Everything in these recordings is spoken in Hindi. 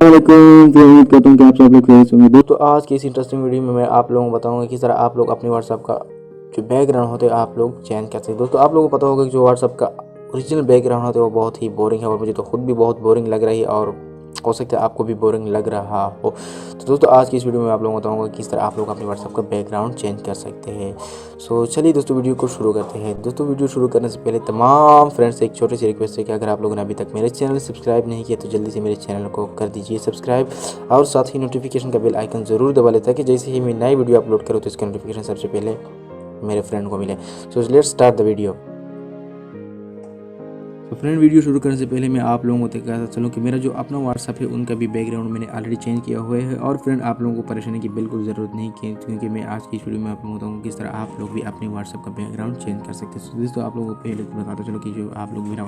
अस्सलामुअलैकुम, मैं उम्मीद करता हूँ कि आप सब लोग खैरियत से होंगे। दोस्तों आज की इस इंटरेस्टिंग वीडियो में मैं आप लोगों को बताऊंगा किस तरह आप लोग अपने व्हाट्सएप का जो बैकग्राउंड होते हैं आप लोग चेंज कर सकते हैं। दोस्तों आप लोगों को पता होगा कि जो व्हाट्सएप का ओरिजिनल बैकग्राउंड होता है वो बहुत ही बोरिंग है और मुझे तो खुद भी बहुत बोरिंग लग रही है और हो सकता है आपको भी बोरिंग लग रहा हो। तो दोस्तों आज की इस वीडियो में आप लोगों को बताऊंगा किस तरह आप लोग अपने व्हाट्सएप का बैकग्राउंड चेंज कर सकते हैं। सो चलिए दोस्तों वीडियो को शुरू करते हैं। दोस्तों वीडियो शुरू करने से पहले तमाम फ्रेंड्स से एक छोटी सी रिक्वेस्ट है कि अगर आप लोगों ने अभी तक मेरे चैनल सब्सक्राइब नहीं किया तो जल्दी से मेरे चैनल को कर दीजिए सब्सक्राइब और साथ ही नोटिफिकेशन का बेल आइकन ज़रूर दबा लें ताकि जैसे ही मैं नई वीडियो अपलोड करूँ तो इसका नोटिफिकेशन सबसे पहले मेरे फ्रेंड को मिले। So let's start the video. तो फ्रेंड वीडियो शुरू करने से पहले मैं आप लोगों को बताता चलूँ कि मेरा जो अपना व्हाट्सएप है उनका भी बैकग्राउंड मैंने ऑलरेडी चेंज किया हुआ है और फ्रेंड आप लोगों को परेशानी की बिल्कुल ज़रूरत नहीं की क्योंकि मैं आज की इस वीडियो में आप लोगों को बताऊँगा किस तरह आप लोग भी अपने व्हाट्सएप का बैकग्राउंड चेंज कर सकते हैं। दोस्तों आप लोगों को पहले बताता चलो कि जो आप लोग मेरा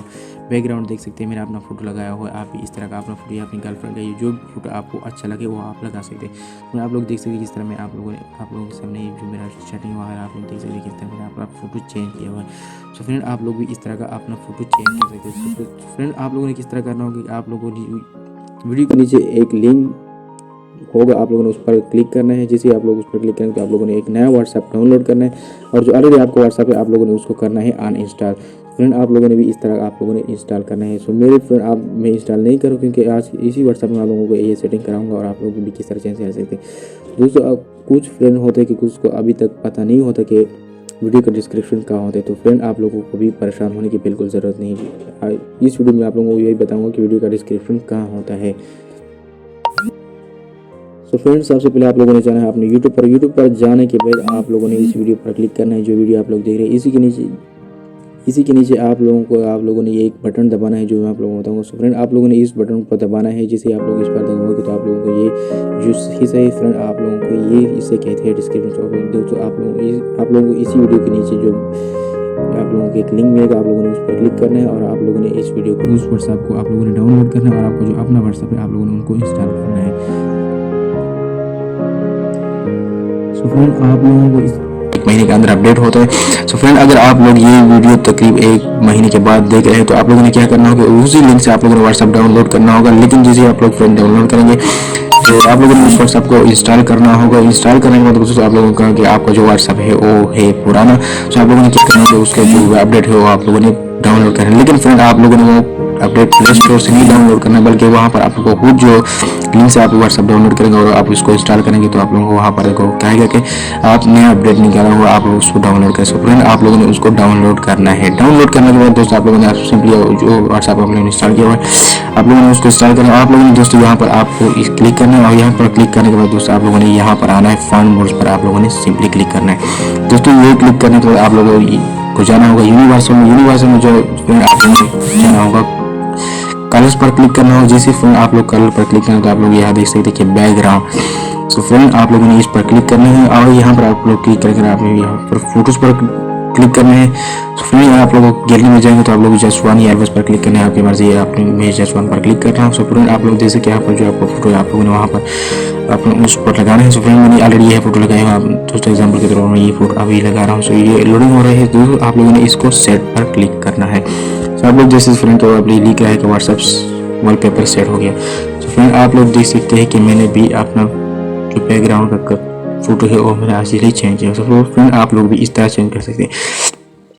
बैकग्राउंड देख सकते हैं, मेरा अपना फोटो लगाया हुआ है। आप भी इस तरह का अपना फोटो या अपनी गर्लफ्रेंड का जो भी फोटो आपको अच्छा लगे वो आप लगा सकते हैं। तो आप लोग देख सकते हैं किस तरह मैं आप लोगों के सामने जो मेरा सेटिंग हुआ है आप लोग देख सकते हैं किस तरह मैंने अपना फोटो चेंज किया हुआ है। सो फ्रेंड आप लोग भी इस तरह का अपना फोटो चेंज कर सकते हैं। तो फ्रेंड आप लोगों ने किस तरह करना होगा कि आप लोगों ने वीडियो के नीचे एक लिंक होगा, आप लोगों ने उस पर क्लिक करना है। जैसे आप लोग उस पर क्लिक करेंगे तो आप लोगों ने एक नया व्हाट्सएप डाउनलोड करना है और जो ऑलरेडी आपका व्हाट्सएप है आप लोगों ने उसको करना है अनइंस्टॉल। फ्रेंड आप लोगों ने भी इस तरह आप लोगों ने इंस्टॉल करना है। सो मेरे फ्रेंड आप मैं इंस्टॉल नहीं करूँ क्योंकि आज इसी व्हाट्सएप में आप लोगों को ये सेटिंग कराऊंगा और आप लोग भी किस तरह चेंज कर सकते हैं। दोस्तों कुछ फ्रेंड होते हैं कि कुछ को अभी तक पता नहीं होता कि वीडियो का डिस्क्रिप्शन कहाँ होता है। तो फ्रेंड आप लोगों को भी परेशान होने की बिल्कुल ज़रूरत नहीं है। इस वीडियो में आप लोगों को यही बताऊंगा कि वीडियो का डिस्क्रिप्शन कहाँ होता है। तो फ्रेंड्स सबसे पहले आप लोगों ने जाना है अपने यूट्यूब पर जाने के बाद आप लोगों ने इस वीडियो पर क्लिक करना है। जो वीडियो आप लोग देख रहे हैं इसी के नीचे आप लोगों ने ये एक बटन दबाना है जो मैं आप लोगों को बताऊंगा। सो फ्रेंड आप लोगों ने इस बटन पर दबाना है। जैसे आप लोग इस पर दबाओगे तो आप लोगों को ये जो हिस्सा है फ्रेंड आप लोगों को ये इसे कहते हैं डिस्क्रिप्शन। दोस्तों आप लोगों को इसी वीडियो के नीचे जो आप लोगों को एक लिंक मिलेगा आप लोगों ने उस पर क्लिक करना है और आप लोगों ने इस वीडियो को उस व्हाट्सएप को आप लोगों ने डाउनलोड करना है और आपको जो अपना व्हाट्सएप है आप लोगों ने उनको इंस्टॉल करना है। सो फ्रेंड आप लोगों को एक महीने के अंदर अपडेट होता है। सो फ्रेंड अगर आप लोग ये वीडियो तकरीब एक महीने के बाद देख रहे हैं तो आप लोगों ने क्या करना होगा, उसी लिंक से आप लोगों ने व्हाट्सएप डाउनलोड करना होगा। लेकिन जैसे आप लोग फ्रेंड डाउनलोड करेंगे तो आप लोगों ने उस व्हाट्सएप को इंस्टॉल करना होगा। इंस्टॉल करने के बाद दोस्तों आप लोगों को कहा कि आपका जो व्हाट्सएप है वो है पुराना। तो आप लोगों ने क्या करना है, उसका जो अपडेट है वो आप लोगों ने डाउनलोड करना है। लेकिन फ्रेंड आप लोगों ने वो अपडेट प्ले स्टोर से नहीं डाउनलोड करना बल्कि वहाँ पर आपको खुद जो लिंक से आप व्हाट्सएप डाउनलोड करेंगे और आप इसको इंस्टॉल करेंगे तो आप लोगों को वहाँ पर कहेगा कि आप नया अपडेट नहीं करा हुआ, आप उसको डाउनलोड करें। सो फ्रेंड आप लोगों ने उसको डाउनलोड करना है। डाउनलोड करने के बाद दोस्तों आप लोगों ने सिंपली जो व्हाट्सएप आप लोगों ने इंस्टॉल किया हुआ है आप लोगों ने उसको इंस्टॉल करना है। आप लोगों ने दोस्तों यहाँ पर आपको क्लिक करना है और यहाँ पर क्लिक करने के बाद दोस्तों आप लोगों ने यहाँ पर आना है फाइंड मोड्स पर आप लोगों ने सिंपली क्लिक करना है। दोस्तों ये क्लिक करने के बाद आप लोगों को जाना होगा यूनिवर्सल में जो आप लोगों को जाना होगा कलर्स पर क्लिक करना होगा। जैसे फ्रेंड आप लोग कलर पर क्लिक करना तो आप लोग यहाँ देख सकते हैं कि बैकग्राउंड। सो फ्रेंड आप लोगों ने इस पर क्लिक करना है और यहाँ पर आप लोग क्लिक करके आप यहाँ पर फोटोज पर क्लिक करना है। तो फ्रेंड आप लोग गैलरी में जाएंगे तो आप लोग जस्ट वन या एल्बस पर क्लिक करना है, आपकी मर्जी है। आपने मैं जस्ट वन पर क्लिक कर रहा हूँ। सो फ्रेंड आप लोग जैसे कि आपको जो आपको फोटो आप लोगों ने वहाँ पर अपने उस पर लगाना है। सो फ्रेंड मैंने ऑलरेडी ये फोटो लगाया हुआ दोस्तों एग्जाम्पल के तौर पर मैं ये फोटो अभी लगा रहा हूँ। सो ये लोडिंग हो रहा है दोस्तों आप लोगों ने इसको सेट पर क्लिक करना है। सो आप लोग जैसे फ्रेंड तो अभी लिख रहा है कि व्हाट्सएप वॉलपेपर सेट हो गया। तो फ्रेंड आप लोग देख सकते हैं कि मैंने भी अपना जो बैकग्राउंड का फोटो है वो मैंने आज ही चेंज किया। तो फ्रेंड आप लोग भी इस तरह चेंज कर सकते हैं।